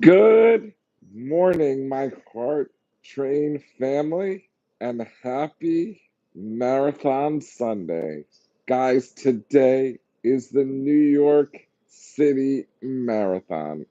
Good morning, my heart train family, and happy Marathon Sunday. Guys, today is the New York City Marathon,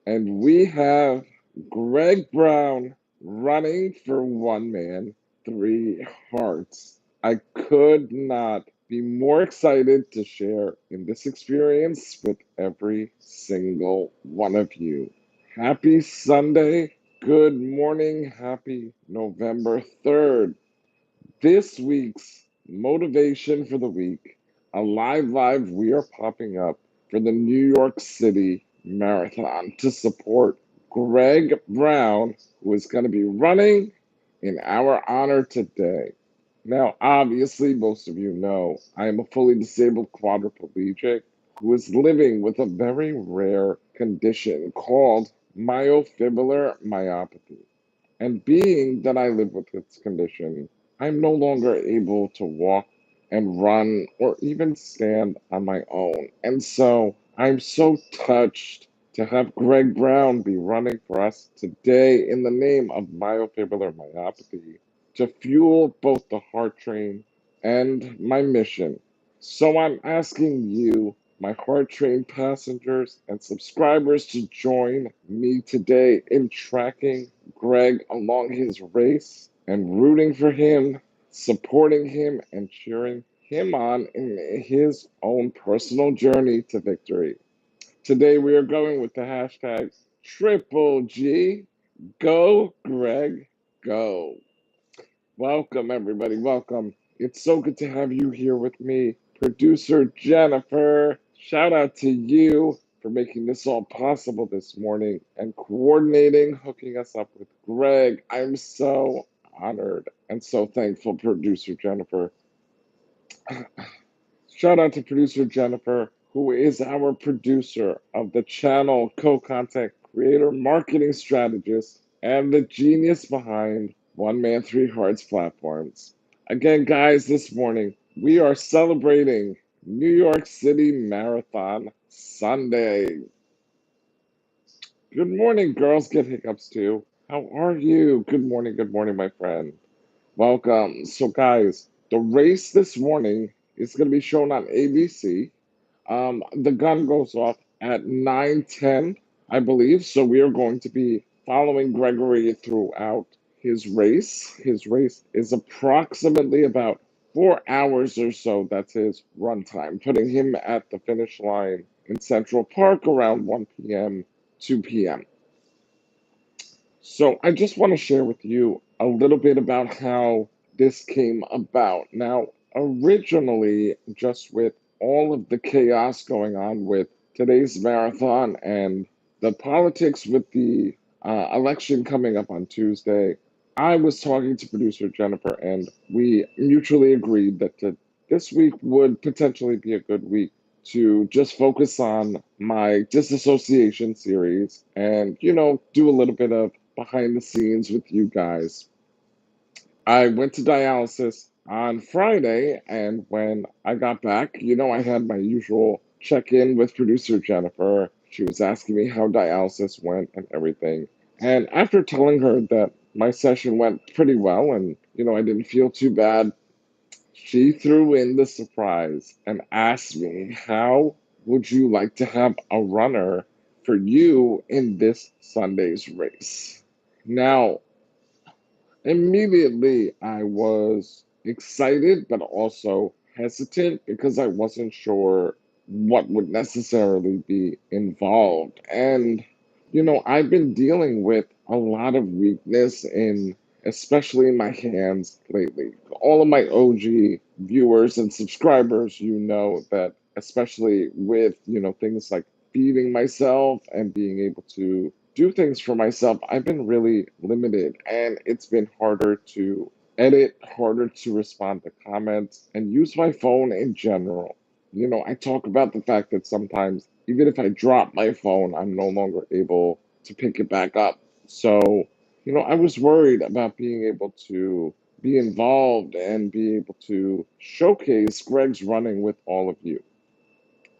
and we have Greg Brown running for One Man, Three Hearts. I could not be more excited to share in this experience with every single one of you. Happy Sunday. Good morning. Happy November 3rd. This week's motivation for the week, a live, we are popping up for the New York City Marathon to support Greg Brown, who is going to be running in our honor today. Now, obviously, most of you know I am a fully disabled quadriplegic who is living with a very rare condition called myofibular myopathy. And being that I live with this condition, I'm no longer able to walk and run or even stand on my own. And so I'm so touched to have Greg Brown be running for us today in the name of myofibular myopathy to fuel both the heart train and my mission. So I'm asking you, my heart train passengers and subscribers, to join me today in tracking Greg along his race and rooting for him, supporting him, and cheering him on in his own personal journey to victory. Today we are going with the hashtag Triple G. Go, Greg, go. Welcome, everybody. Welcome. It's so good to have you here with me. Producer Jennifer, shout out to you for making this all possible this morning and coordinating, hooking us up with Greg. I'm so honored and so thankful, Producer Jennifer. Shout out to Producer Jennifer, who is our producer of the channel, co content creator, marketing strategist, and the genius behind 1Man3Hearts platforms. Again, guys, this morning we are celebrating New York City Marathon Sunday. Good morning, girls get hiccups too. How are you? Good morning, my friend. Welcome. So, guys, the race this morning is going to be shown on ABC. The gun goes off at 9:10, I believe. So we are going to be following Gregory throughout his race. His race is approximately about 4 hours or so. That's his run time, putting him at the finish line in Central Park around 1 p.m., 2 p.m. So I just want to share with you a little bit about how this came about. Now, originally, just with all of the chaos going on with today's marathon and the politics with the election coming up on Tuesday, I was talking to producer Jennifer, and we mutually agreed that this week would potentially be a good week to just focus on my disassociation series and, do a little bit of behind the scenes with you guys. I went to dialysis on Friday, and when I got back, I had my usual check in with producer Jennifer. She was asking me how dialysis went and everything. And after telling her that my session went pretty well and, I didn't feel too bad, she threw in the surprise and asked me, how would you like to have a runner for you in this Sunday's race? Now, immediately I was excited, but also hesitant because I wasn't sure what would necessarily be involved. And, I've been dealing with a lot of weakness in, especially in my hands lately. All of my OG viewers and subscribers, that especially with, things like feeding myself and being able to do things for myself, I've been really limited, and it's been harder to edit, harder to respond to comments, and use my phone in general. I talk about the fact that sometimes, even if I drop my phone, I'm no longer able to pick it back up. So, I was worried about being able to be involved and be able to showcase Greg's running with all of you.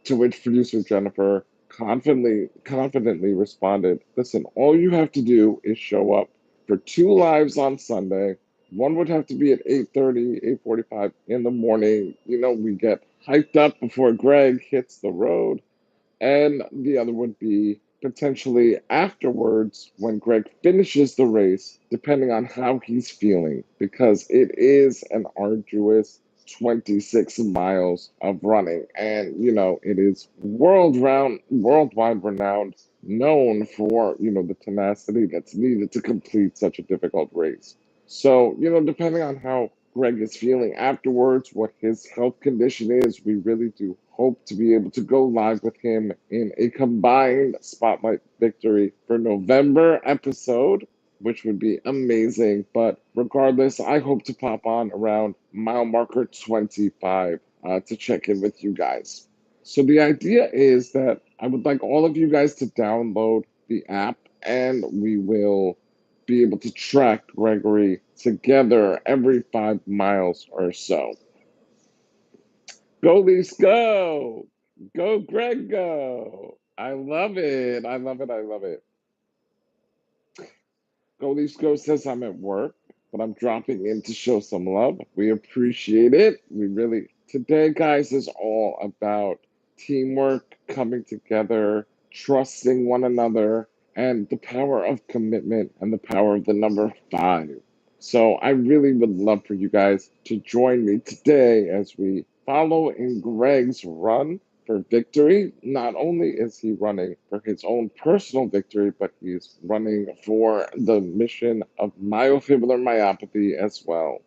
To which producer Jennifer confidently responded, "Listen, all you have to do is show up for two lives on Sunday. One would have to be at 8:30, 8:45 in the morning. We get hyped up before Greg hits the road, and the other would be potentially afterwards when Greg finishes the race, depending on how he's feeling, because it is an arduous 26 miles of running. And, it is worldwide renowned, known for, the tenacity that's needed to complete such a difficult race. So, depending on how Greg is feeling afterwards, what his health condition is, we really do hope to be able to go live with him in a combined Spotlight Victory for November episode, which would be amazing. But regardless, I hope to pop on around mile marker 25 to check in with you guys. So the idea is that I would like all of you guys to download the app, and we will be able to track Gregory together every 5 miles or so. Go Leafs, go! Go Greg, go! I love it. I love it. I love it. Go Leafs, go says I'm at work, but I'm dropping in to show some love. We appreciate it. We really, today, guys, is all about teamwork, coming together, trusting one another, and the power of commitment and the power of the number five. So I really would love for you guys to join me today as we follow in Greg's run for victory. Not only is he running for his own personal victory, but he's running for the mission of myofibular myopathy as well.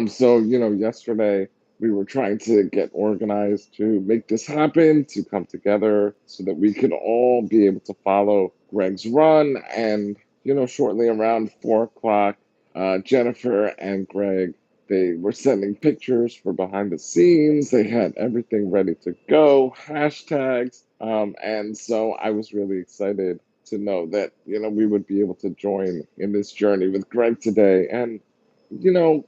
So, yesterday we were trying to get organized to make this happen, to come together so that we could all be able to follow Greg's run. And, shortly around 4 o'clock, Jennifer and Greg, they were sending pictures for behind the scenes. They had everything ready to go, hashtags. And so I was really excited to know that, we would be able to join in this journey with Greg today. And, you know,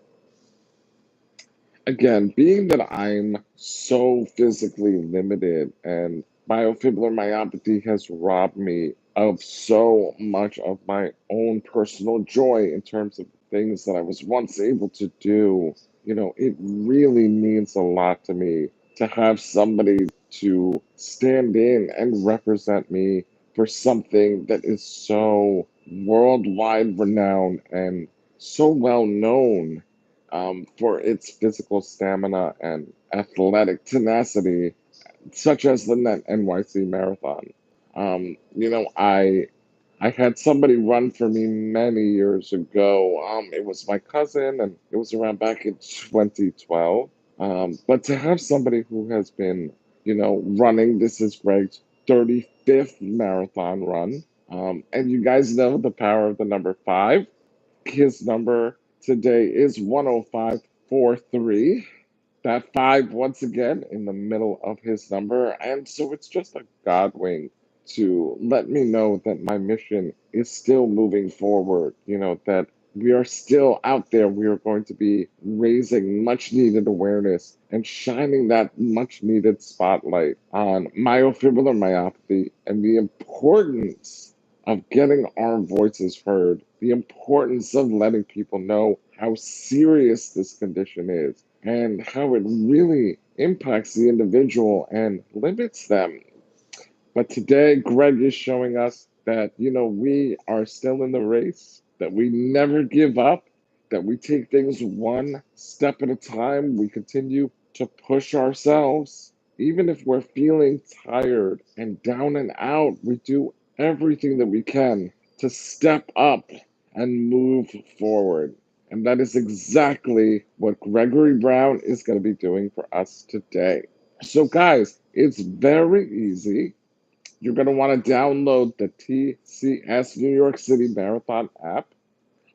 again, being that I'm so physically limited and myofibular myopathy has robbed me of so much of my own personal joy in terms of things that I was once able to do, it really means a lot to me to have somebody to stand in and represent me for something that is so worldwide renowned and so well known for its physical stamina and athletic tenacity, such as the NYC marathon. I had somebody run for me many years ago. It was my cousin, and it was around back in 2012. But to have somebody who has been, running, this is Greg's 35th marathon run. And you guys know the power of the number five. His number today is 10543. That five, once again, in the middle of his number. And so it's just a God wink to let me know that my mission is still moving forward, that we are still out there. We are going to be raising much needed awareness and shining that much needed spotlight on myofibular myopathy and the importance of getting our voices heard, the importance of letting people know how serious this condition is and how it really impacts the individual and limits them. But today, Greg is showing us that, we are still in the race, that we never give up, that we take things one step at a time. We continue to push ourselves. Even if we're feeling tired and down and out, we do everything that we can to step up and move forward. And that is exactly what Gregory Brown is going to be doing for us today. So, guys, it's very easy. You're going to want to download the TCS New York City Marathon app,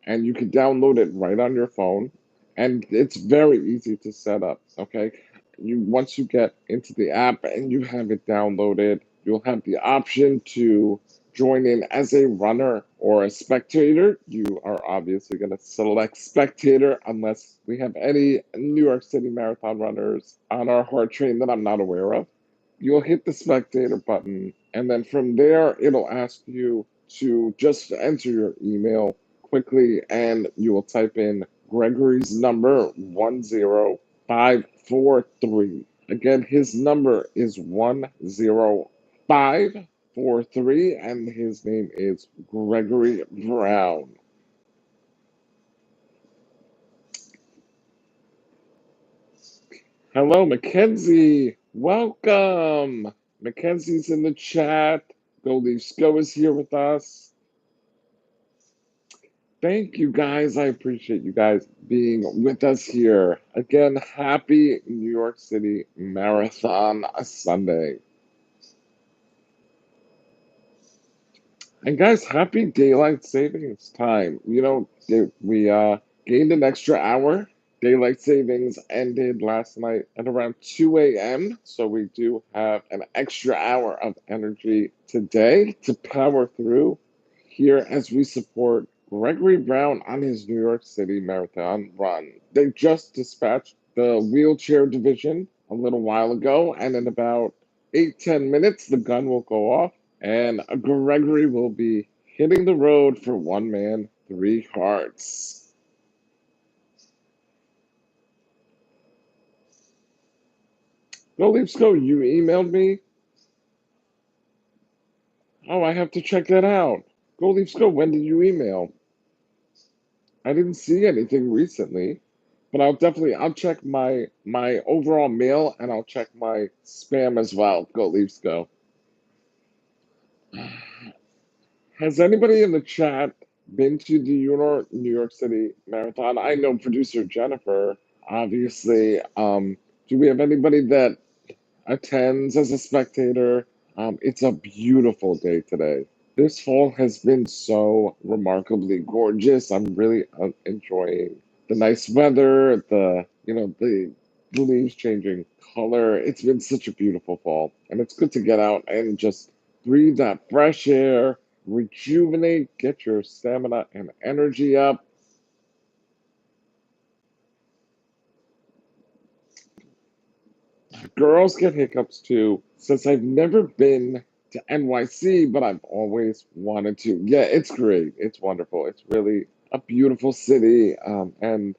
and you can download it right on your phone. And it's very easy to set up. Okay. Once you get into the app and you have it downloaded, you'll have the option to join in as a runner or a spectator. You are obviously going to select spectator unless we have any New York City Marathon runners on our heart train that I'm not aware of. you'll hit the spectator button, and then from there, it'll ask you to just enter your email quickly, and you will type in Gregory's number 10543. Again, his number is 10543, and his name is Gregory Brown. Hello, Mackenzie. Welcome. Mackenzie's in the chat. Go Leafs Go is here with us. Thank you guys. I appreciate you guys being with us here. Again, happy New York City Marathon Sunday. And guys, happy daylight savings time. We gained an extra hour. Daylight savings ended last night at around 2 a.m. So we do have an extra hour of energy today to power through here as we support Gregory Brown on his New York City Marathon run. They just dispatched the wheelchair division a little while ago, and in about 8-10 minutes, the gun will go off and Gregory will be hitting the road for 1Man3Hearts. Go Leafs Go, you emailed me? Oh, I have to check that out. Go Leafs Go, when did you email? I didn't see anything recently, but I'll check my overall mail and I'll check my spam as well. Go Leafs Go. Has anybody in the chat been to the New York City Marathon? I know producer Jennifer, obviously. Do we have anybody that attends as a spectator? It's a beautiful day today. This fall has been so remarkably gorgeous. I'm really enjoying the nice weather, the leaves changing color. It's been such a beautiful fall, and it's good to get out and just breathe that fresh air, rejuvenate, get your stamina and energy up. Girls get hiccups too, since I've never been to NYC, but I've always wanted to. Yeah, it's great. It's wonderful. It's really a beautiful city. And,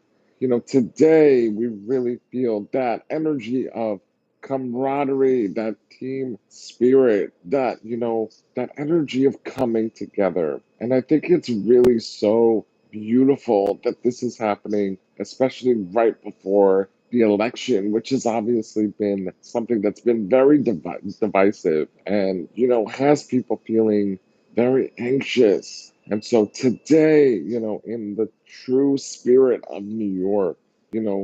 today we really feel that energy of camaraderie, that team spirit, that energy of coming together. And I think it's really so beautiful that this is happening, especially right before the election, which has obviously been something that's been very divisive and, has people feeling very anxious. And so today, in the true spirit of New York,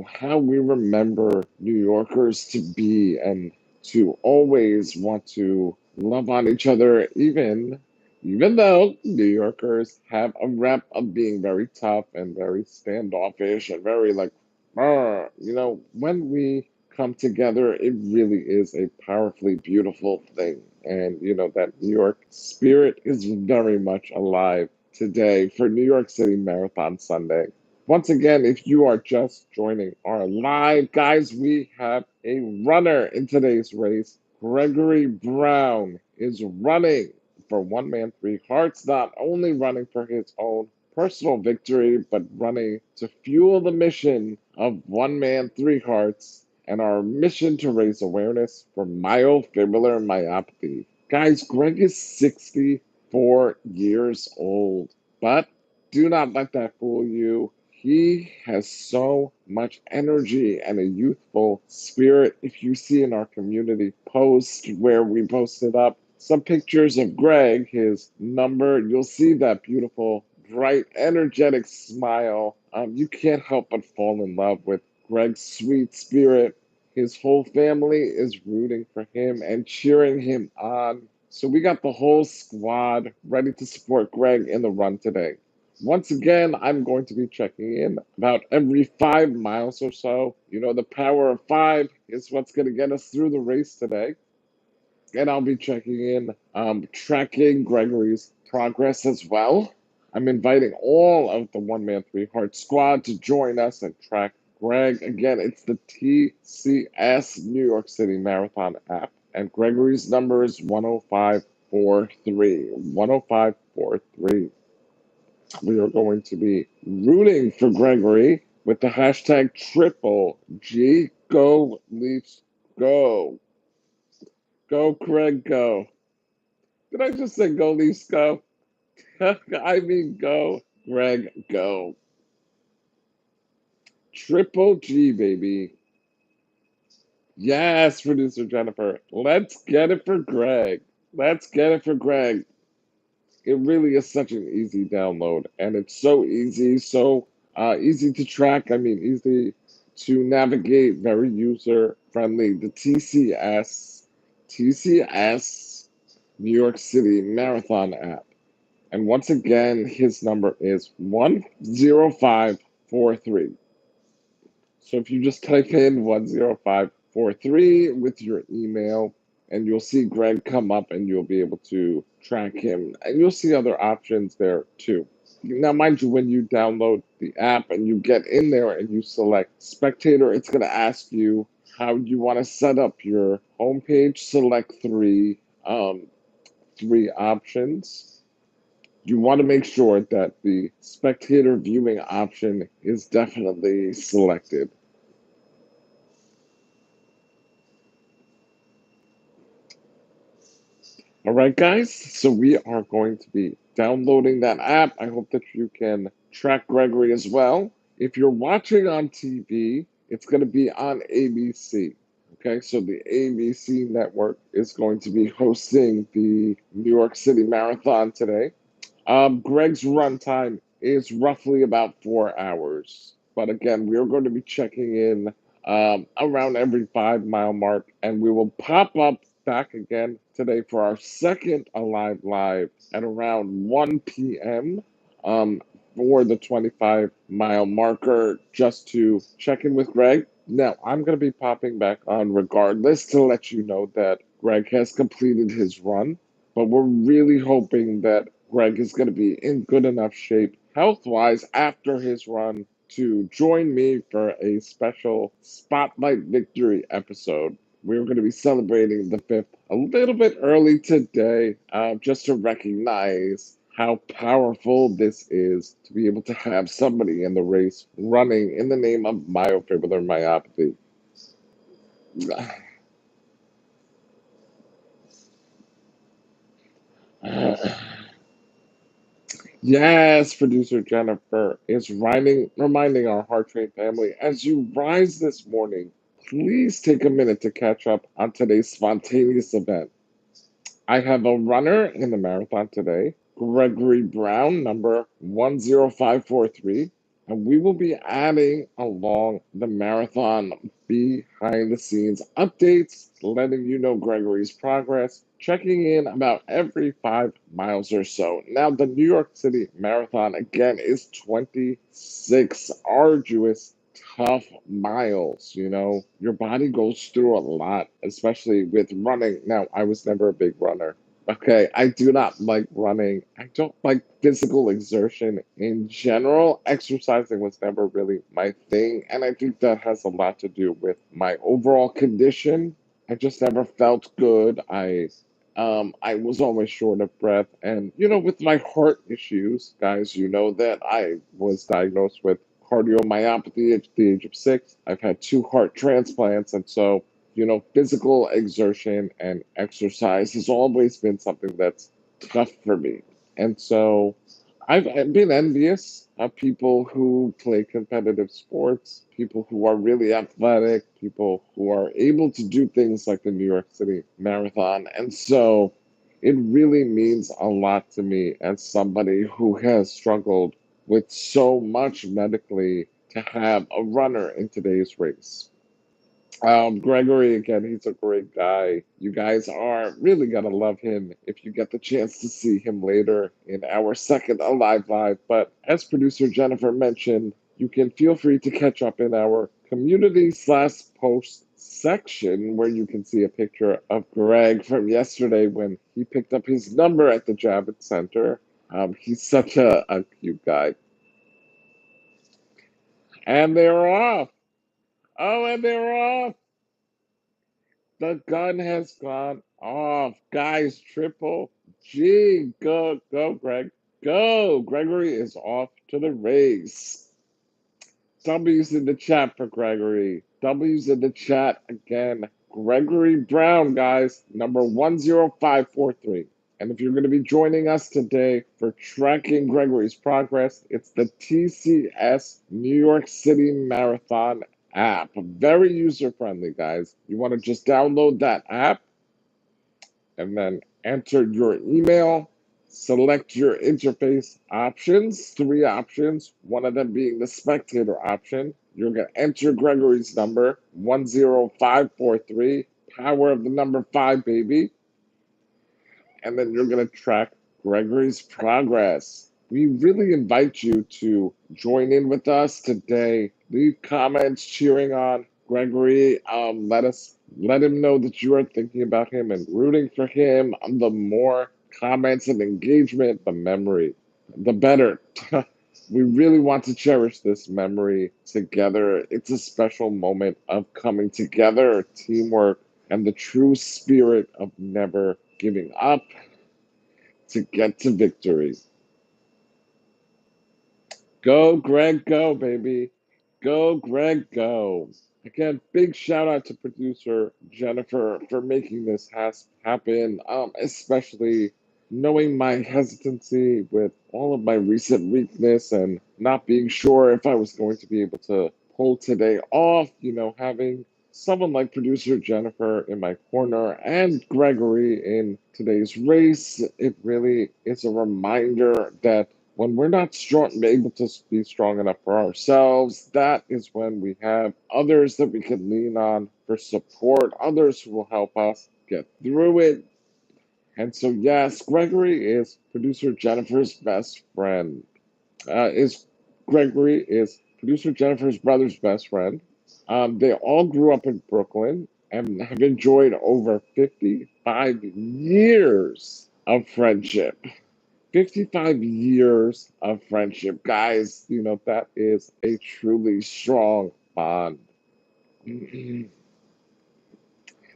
how we remember New Yorkers to be and to always want to love on each other, even though New Yorkers have a rep of being very tough and very standoffish and very like, when we come together, it really is a powerfully beautiful thing. And, that New York spirit is very much alive today for New York City Marathon Sunday. Once again, if you are just joining our live, guys, we have a runner in today's race. Gregory Brown is running for 1Man3Hearts, not only running for his own personal victory, but running to fuel the mission of 1Man3Hearts and our mission to raise awareness for myofibrillar myopathy. Guys, Greg is 64 years old, but do not let that fool you. He has so much energy and a youthful spirit. If you see in our community post where we posted up some pictures of Greg, his number, you'll see that beautiful, bright, energetic smile. You can't help but fall in love with Greg's sweet spirit. His whole family is rooting for him and cheering him on. So we got the whole squad ready to support Greg in the run today. Once again, I'm going to be checking in about every 5 miles or so. The power of five is what's going to get us through the race today. And I'll be checking in, tracking Gregory's progress as well. I'm inviting all of the 1Man3Hearts squad to join us and track Greg. Again, it's the TCS New York City Marathon app. And Gregory's number is 10543. 10543. We are going to be rooting for Gregory with the hashtag triple G. Go Leafs go. Go, Craig, go. Did I just say go Leafs go? I mean go, Greg, go. Triple G, baby. Yes, producer Jennifer. Let's get it for Greg. Let's get it for Greg. It really is such an easy download, and it's so easy, so easy to track. I mean, easy to navigate, very user friendly. The TCS New York City Marathon app. And once again, his number is 10543. So if you just type in 10543 with your email, and you'll see Greg come up and you'll be able to track him. And you'll see other options there too. Now, mind you, when you download the app and you get in there and you select spectator, it's going to ask you how you want to set up your homepage. Select three options. You want to make sure that the spectator viewing option is definitely selected. All right, guys. So we are going to be downloading that app. I hope that you can track Gregory as well. If you're watching on TV, it's going to be on ABC. Okay, so the ABC network is going to be hosting the New York City Marathon today. Greg's runtime is roughly about 4 hours. But again, we are going to be checking in around every 5 mile mark, and we will pop up back again today for our second Alive Live at around 1 p.m. Um, for the 25-mile marker just to check in with Greg. Now, I'm going to be popping back on regardless to let you know that Greg has completed his run, but we're really hoping that Greg is going to be in good enough shape health wise after his run to join me for a special Spotlight Victory episode. We're going to be celebrating the fifth a little bit early today, just to recognize how powerful this is to be able to have somebody in the race running in the name of myofibrillary myopathy. Yes, producer Jennifer is reminding our Heart Train family as you rise this morning, please take a minute to catch up on today's spontaneous event. I have a runner in the marathon today, Gregory Brown, number 10543, and we will be adding along the marathon behind the scenes updates, letting you know Gregory's progress, checking in about every 5 miles or so. Now, the New York City Marathon again is 26 arduous tough miles. Your body goes through a lot, especially with running. Now, I was never a big runner. Okay, I do not like running. I don't like physical exertion in general. Exercising was never really my thing, and I think that has a lot to do with my overall condition. I just never felt good. I was always short of breath, and with my heart issues, guys, you know that I was diagnosed with cardiomyopathy at the age of 6. I've had 2 heart transplants, and so physical exertion and exercise has always been something that's tough for me. And so I've been envious of people who play competitive sports, people who are really athletic, people who are able to do things like the New York City Marathon. And so it really means a lot to me as somebody who has struggled with so much medically to have a runner in today's race. Gregory, again, he's a great guy. You guys are really gonna love him if you get the chance to see him later in our second Alive Live. But as producer Jennifer mentioned, you can feel free to catch up in our community/post section where you can see a picture of Greg from yesterday when he picked up his number at the Javits Center. He's such a cute guy. And they're off. Oh, and they're off. The gun has gone off. Guys, triple G. Go, go, Greg. Go. Gregory is off to the race. W's in the chat for Gregory. W's in the chat again. Gregory Brown, guys, number 10543. And if you're going to be joining us today for tracking Gregory's progress, it's the TCS New York City Marathon app. Very user friendly, guys. You want to just download that app and then enter your email, select your interface options, three options, one of them being the spectator option. You're going to enter Gregory's number, 10543, power of the number 5, baby, and then you're going to track Gregory's progress. We really invite you to join in with us today. Leave comments cheering on Gregory. Let him know that you are thinking about him and rooting for him. The more comments and engagement, the better. We really want to cherish this memory together. It's a special moment of coming together, teamwork, and the true spirit of never giving up to get to victory. Go, Greg, go, baby. Go, Greg, go. Again, big shout out to producer Jennifer for making this happen, especially knowing my hesitancy with all of my recent weakness and not being sure if I was going to be able to pull today off, having someone like producer Jennifer in my corner and Gregory in today's race. It really is a reminder that when we're not able to be strong enough for ourselves, that is when we have others that we can lean on for support, others who will help us get through it. And so, yes, Gregory is producer Jennifer's best friend. Is Gregory is producer Jennifer's brother's best friend. They all grew up in Brooklyn and have enjoyed over 55 years of friendship. 55 years of friendship. Guys, that is a truly strong bond.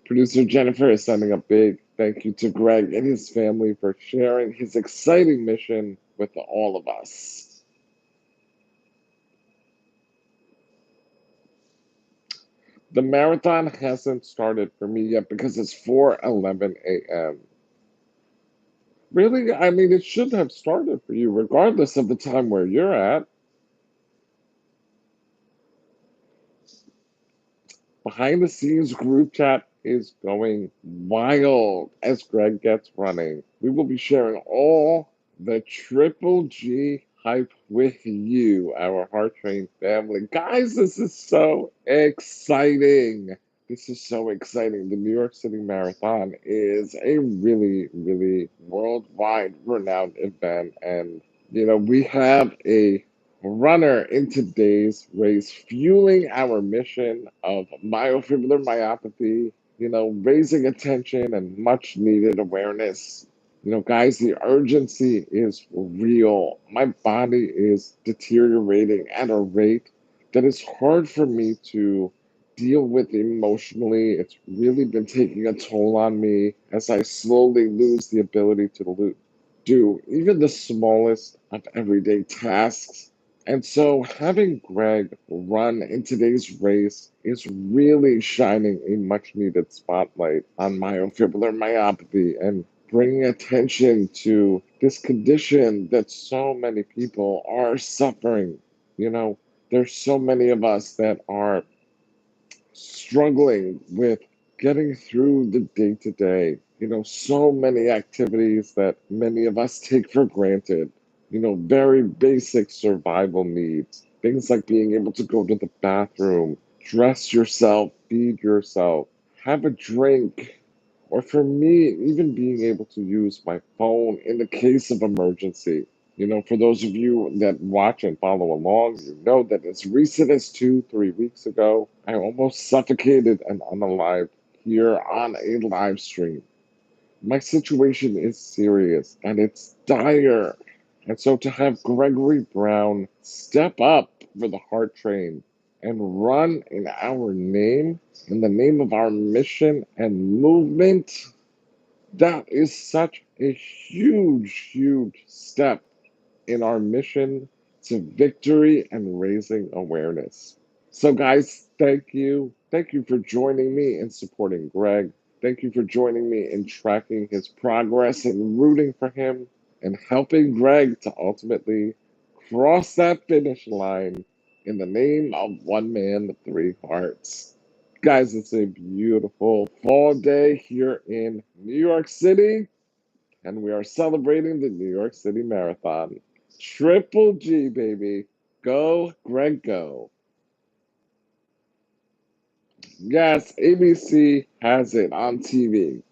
Producer Jennifer is sending a big thank you to Greg and his family for sharing his exciting mission with all of us. The marathon hasn't started for me yet because it's 4:11 a.m. Really? I mean, it should have started for you regardless of the time where you're at. Behind the scenes group chat is going wild as Greg gets running. We will be sharing all the Triple G hype with you, our Heart Train family. Guys, this is so exciting. This is so exciting. The New York City Marathon is a really, really worldwide renowned event. And, we have a runner in today's race, fueling our mission of myofibular myopathy, raising attention and much needed awareness. Guys, the urgency is real. My body is deteriorating at a rate that is hard for me to deal with emotionally. It's really been taking a toll on me as I slowly lose the ability to do even the smallest of everyday tasks. And so having Greg run in today's race is really shining a much needed spotlight on myofibular myopathy and bringing attention to this condition that so many people are suffering. There's so many of us that are struggling with getting through the day to day. So many activities that many of us take for granted. Very basic survival needs. Things like being able to go to the bathroom, dress yourself, feed yourself, have a drink, or for me, even being able to use my phone in the case of emergency. For those of you that watch and follow along, you know that as recent as 3 weeks ago, I almost suffocated and unalived here on a live stream. My situation is serious and it's dire. And so to have Gregory Brown step up for the Heart Train and run in our name, in the name of our mission and movement. That is such a huge, huge step in our mission to victory and raising awareness. So, guys, thank you. Thank you for joining me and supporting Greg. Thank you for joining me in tracking his progress and rooting for him and helping Greg to ultimately cross that finish line in the name of 1Man3Hearts. Guys, it's a beautiful fall day here in New York City, and we are celebrating the New York City Marathon. Triple G, baby. Go, Greg, go. Yes, ABC has it on TV.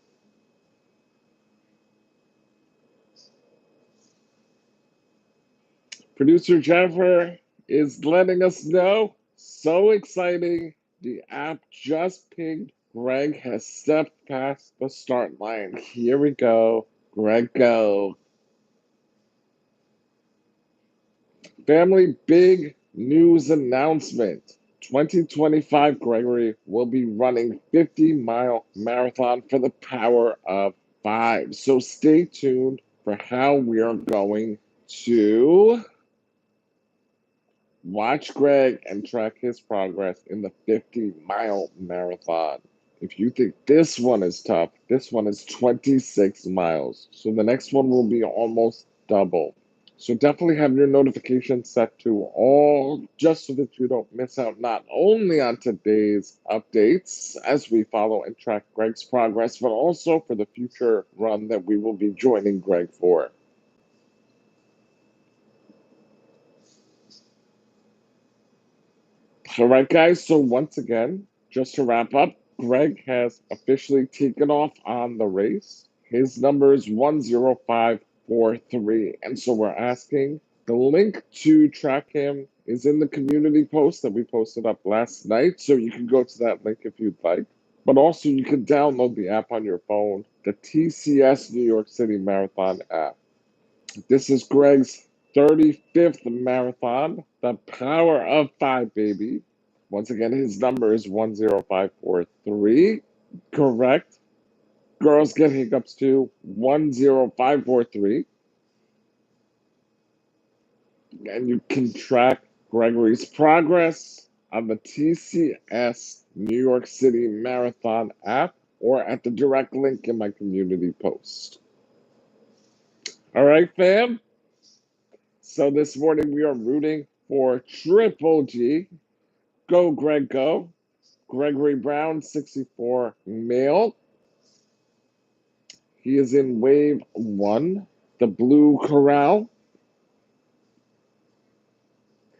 Producer Jennifer is letting us know. So exciting. The app just pinged. Greg has stepped past the start line. Here we go. Greg, go. Family, big news announcement. 2025 Gregory will be running 50-mile marathon for the power of five. So stay tuned for how we are going to watch Greg and track his progress in the 50-mile marathon. If you think this one is tough, this one is 26 miles. So the next one will be almost double. So definitely have your notifications set to all just so that you don't miss out not only on today's updates as we follow and track Greg's progress, but also for the future run that we will be joining Greg for. All right, guys. So once again, just to wrap up, Greg has officially taken off on the race. His number is 10543. And so we're asking the link to track him is in the community post that we posted up last night. So you can go to that link if you'd like. But also, you can download the app on your phone, the TCS New York City Marathon app. This is Greg's 35th marathon, the power of five, baby. Once again, his number is 10543. Correct. Girls get hiccups too. 10543. And you can track Gregory's progress on the TCS New York City Marathon app or at the direct link in my community post. All right, fam. So this morning we are rooting for Triple G. Go, Greg, go. Gregory Brown, 64 male. He is in wave one, the blue corral.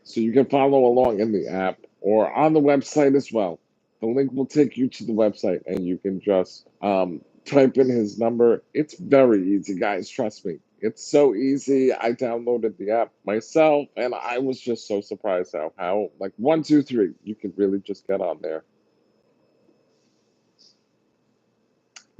So you can follow along in the app or on the website as well. The link will take you to the website and you can just type in his number. It's very easy, guys. Trust me. It's so easy. I downloaded the app myself and I was just so surprised how like 1, 2, 3, you can really just get on there.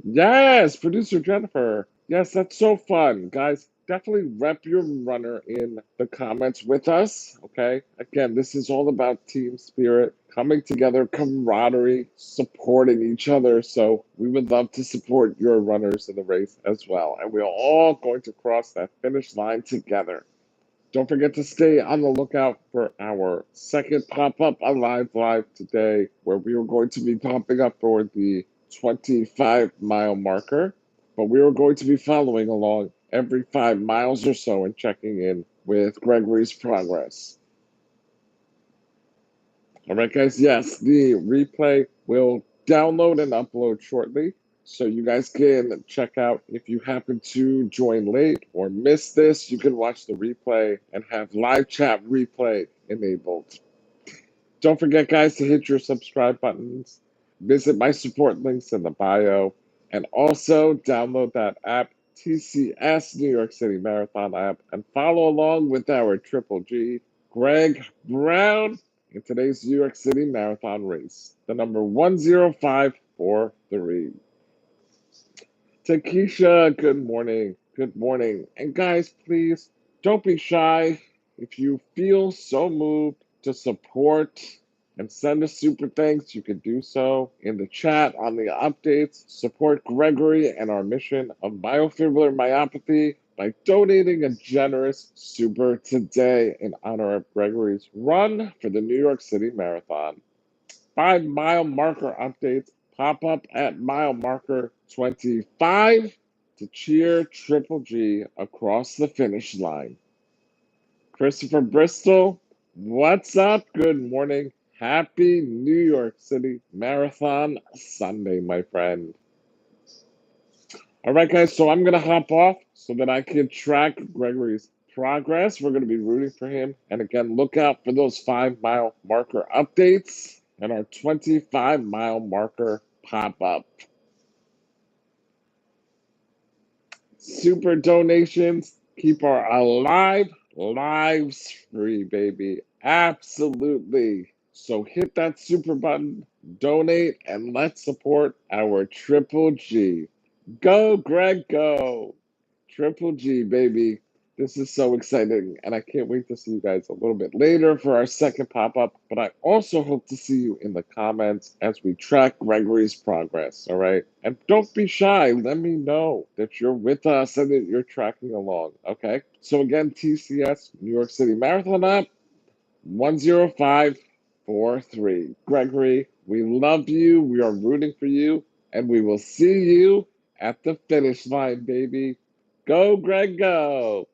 Yes, producer Jennifer. Yes, that's so fun. Guys, definitely rep your runner in the comments with us. Okay. Again, this is all about team spirit, coming together, camaraderie, supporting each other. So we would love to support your runners in the race as well. And we're all going to cross that finish line together. Don't forget to stay on the lookout for our second pop-up Alive Live today, where we are going to be popping up for the 25-mile marker. But we are going to be following along every 5 miles or so and checking in with Gregory's progress. All right, guys. Yes, the replay will download and upload shortly. So you guys can check out if you happen to join late or miss this, you can watch the replay and have live chat replay enabled. Don't forget, guys, to hit your subscribe buttons, visit my support links in the bio, and also download that app, TCS New York City Marathon app, and follow along with our Triple G, Greg Brown, in today's New York City Marathon race, the number 10543. Takesha, good morning. Good morning. And guys, please don't be shy. If you feel so moved to support and send us super thanks, you can do so in the chat on the updates. Support Gregory and our mission of myofibrillary myopathy by donating a generous super today in honor of Gregory's run for the New York City Marathon. 5 mile marker updates pop up at mile marker 25 to cheer Triple G across the finish line. Christopher Bristol, what's up? Good morning. Happy New York City Marathon Sunday, my friend. All right, guys, so I'm going to hop off so that I can track Gregory's progress. We're going to be rooting for him. And again, look out for those 5 mile marker updates and our 25 mile marker pop up. Super donations keep our lives free, baby. Absolutely. So hit that super button, donate, and let's support our Triple G. Go, Greg, go. Triple G, baby. This is so exciting, and I can't wait to see you guys a little bit later for our second pop-up, but I also hope to see you in the comments as we track Gregory's progress, all right? And don't be shy. Let me know that you're with us and that you're tracking along, okay? So again, TCS, New York City Marathon app, 10543. Gregory, we love you. We are rooting for you, and we will see you at the finish line, baby. Go, Greg, go.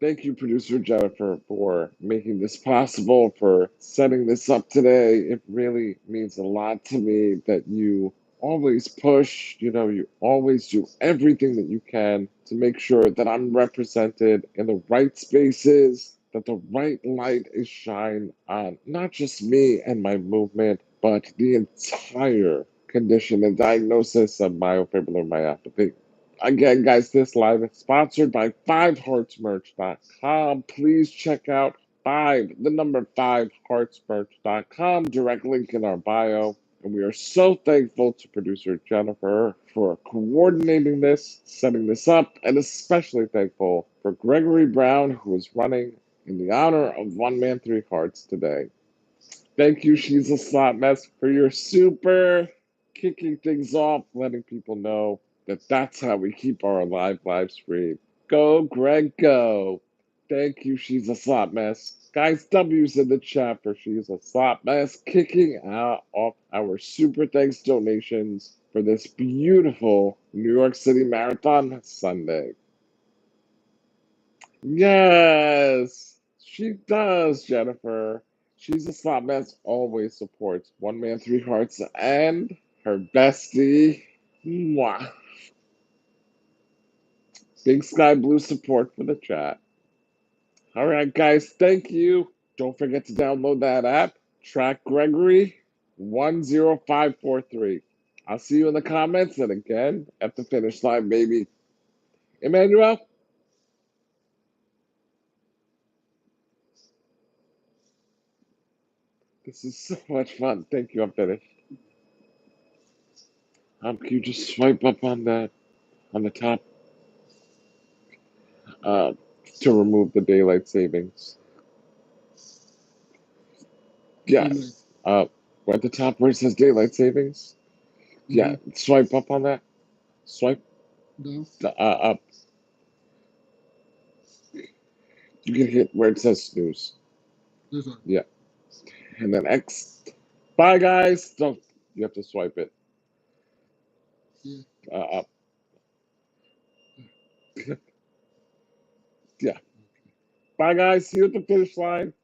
Thank you, producer Jennifer, for making this possible, for setting this up today. It really means a lot to me that you always push, you always do everything that you can to make sure that I'm represented in the right spaces, that the right light is shined on not just me and my movement, but the entire condition and diagnosis of myofibrillary myopathy. Again, guys, this live is sponsored by 5heartsmerch.com. Please check out 5heartsmerch.com. Direct link in our bio. And we are so thankful to producer Jennifer for coordinating this, setting this up, and especially thankful for Gregory Brown, who is running in the honor of 1Man3Hearts today. Thank you, She's a Slot Mess, for your super kicking things off, letting people know that that's how we keep our lives free. Go, Greg, go. Thank you, She's a Slot Mess. Guys, W's in the chat for She's a Slot Mess, kicking out off our super thanks donations for this beautiful New York City Marathon Sunday. Yes, she does, Jennifer. She's a Slot Mess, always supports 1Man3Hearts and her bestie. Mwah. Big sky blue support for the chat. All right, guys, thank you. Don't forget to download that app. Track Gregory 10543. I'll see you in the comments and again at the finish line, baby. Emmanuel? This is so much fun. Thank you. I'm finished. Can you just swipe up on that on the top uh, to remove the daylight savings? Yeah. At the top where it says daylight savings. Yeah. Swipe up on that. Swipe up. You can hit where it says snooze. Yeah. And then X. Bye, guys. Don't. You have to swipe it. Up. Yeah. Bye, guys. See you at the finish line.